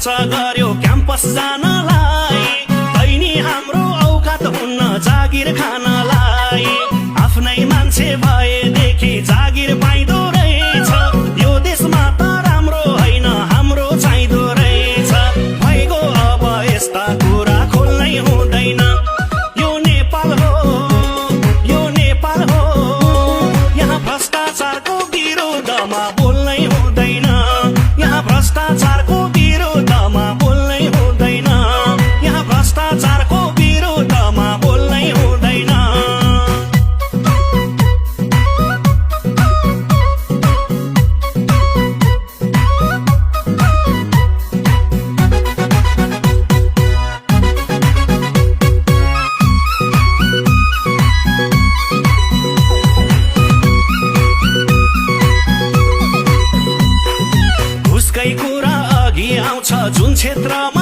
खर्च गर्यो क्याम्पस जानलाई, दैनी हाम्रो औकात हुन्न जागिर खानलाई। आफ्नै मान्छे भएदेखि जागिर पाइँदो रहेछ, यो देशमा त राम्रो होइन हाम्रो चाहिँदो रहेछ। भइगयो अब यस्ता कुरा खोल्नै हुँदैन, यो नेपाल हो, यो नेपाल हो। यहाँ भ्रष्टाचारको विरोधमा बोल्नै हुँदैन, यहाँ भ्रष्टाचारको विरोधमा बोल्नै हुँदैन, यहाँ भ्रष्टाचारको विरोधमा बोल्नै हुँदैन। घुसकै कुरा अघि आउँछ जुन क्षेत्रमा